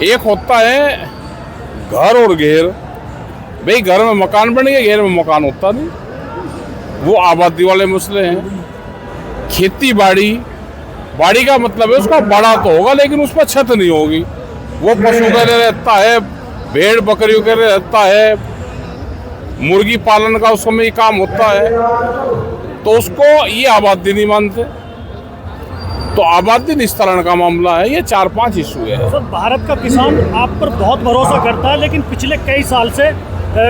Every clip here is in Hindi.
एक होता है घर और घेर। भाई घर में मकान बन गया, घेर में मकान होता नहीं, वो आबादी वाले मसले हैं। खेती बाड़ी का मतलब है उसका बड़ा तो होगा लेकिन उस पर छत नहीं होगी। वो पशु के लिए रहता है, भेड़ बकरियों के लिए रहता है, मुर्गी पालन का उसमें ही काम होता है, तो उसको ये आबादी नहीं मानते। तो आबादी निस्तारण का मामला है, ये 4-5 इशू है। सर, भारत का किसान आप पर बहुत भरोसा करता है, लेकिन पिछले कई साल से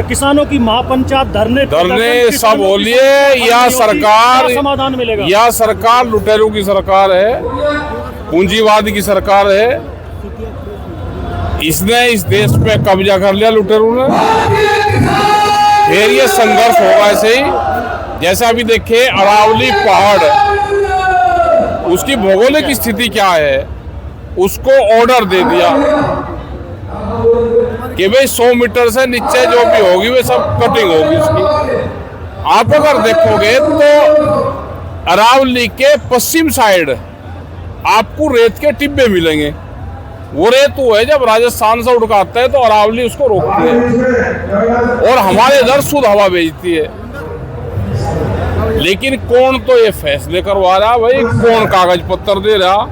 किसानों की महापंचायत धरने सब हो लिए, या सरकार समाधान मिलेगा, या सरकार लुटेरों की सरकार है, पूंजीवाद की सरकार है। इसने इस देश पे कब्जा कर लिया लुटेरों ने। फिर ये संघर्ष होगा ऐसे ही, जैसे अभी देखिए अरावली पहाड़, उसकी भौगोलिक स्थिति क्या है, उसको ऑर्डर दे दिया कि भाई 100 मीटर से नीचे जो भी होगी वे सब कटिंग होगी उसकी। आप अगर देखोगे तो अरावली के पश्चिम साइड आपको रेत के टिब्बे मिलेंगे। वो रेत वो है जब राजस्थान से उड़काता है तो अरावली उसको रोकती है और हमारे इधर शुद्ध हवा भेजती है। लेकिन कौन तो ये फैसले करवा रहा भाई, कौन कागज पत्र दे रहा?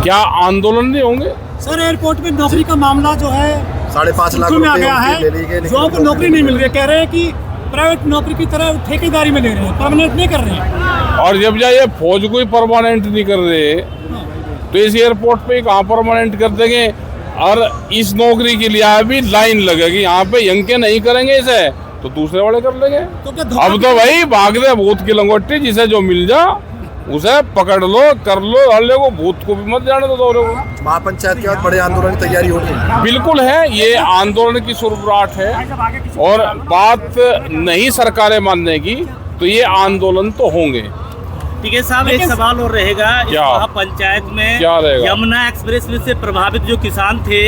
क्या आंदोलन नहीं होंगे? सर, एयरपोर्ट पे नौकरी का मामला जो है 5.5 लाख में आ गया है। जो को नौकरी नहीं मिल रही, कह रहे हैं कि प्राइवेट नौकरी की तरह ठेकेदारी में ले रहे हैं, परमानेंट नहीं कर रहे हैं। और जब ये फौज को ही परमानेंट नहीं कर रहे तो इस एयरपोर्ट पे कहाँ परमानेंट कर देंगे? और इस नौकरी के लिए अभी लाइन लगेगी यहाँ पे, यंग के नहीं करेंगे इसे तो दूसरे वाले कर लेंगे। तो अब तो भाई भाग दे भूत की लंगोटी, जिसे जो मिल जा उसे पकड़ लो, कर लो, हर को भूत को भी मत जाने दो। महापंचायत के बाद बड़े आंदोलन की तैयारी होगी। बिल्कुल है, ये आंदोलन की शुरुआत है और बात नहीं सरकारें मानने की तो ये आंदोलन तो होंगे। ठीक है साहब, एक सवाल और रहेगा। इस महापंचायत में यमुना एक्सप्रेस वे से प्रभावित जो किसान थे,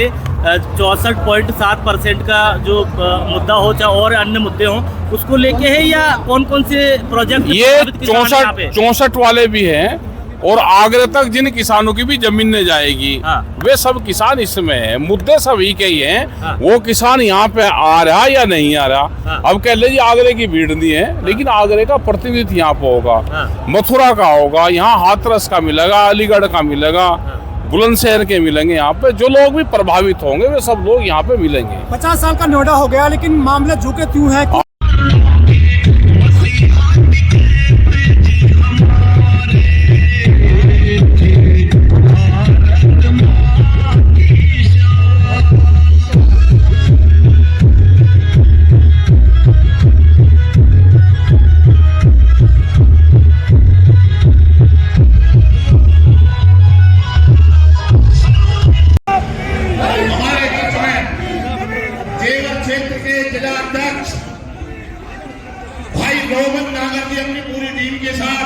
64.7% का जो मुद्दा हो चाहे और अन्य मुद्दे हों, उसको लेके है या कौन कौन से प्रोजेक्ट? ये 64 वाले भी हैं और आगरा तक जिन किसानों की भी जमीन जाएगी, वे सब किसान इसमें हैं। मुद्दे सभी के ही हैं। वो किसान यहाँ पे आ रहा या नहीं आ रहा, अब कह लीजिए आगरे की भीड़ नहीं है, लेकिन आगरे का प्रतिनिधि यहाँ पे होगा, मथुरा का होगा, यहाँ हाथरस का मिलेगा, अलीगढ़ का मिलेगा, बुलंदशहर के मिलेंगे। यहाँ पे जो लोग भी प्रभावित होंगे वे सब लोग यहाँ पे मिलेंगे। 50 साल का नोएडा हो गया, लेकिन मामले झुके क्यों है? क्षेत्र के जिलाध्यक्ष भाई गोविंद नागर जी अपनी पूरी टीम के साथ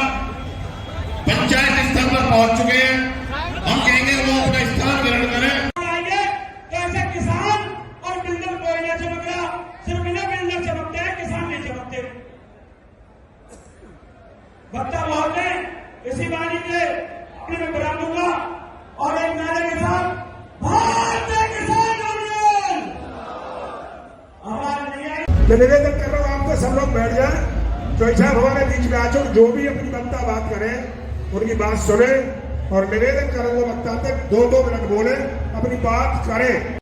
पंचायत स्तर पर पहुंच चुके हैं। हम कहेंगे वो अपना स्थान ग्रहण करें। कैसे किसान और बिल्डर कोई नहीं चमकता, सिर्फ बिना बिल्डर चमकते हैं, किसान नहीं चमकते। भक्ता महोदय ने इसी वाणी के अपने में बुलाऊंगा और एक नारे के साथ भारतीय किसान यूनियन मैं निवेदन कर रहा हूँ आपको, सब लोग बैठ जाए। तो ऐसा हमारे बीच में आ जाओ, जो भी अपनी वक्ता बात करें उनकी बात सुने और निवेदन करें वो वक्ता तक 2-2 मिनट बोले, अपनी बात करें।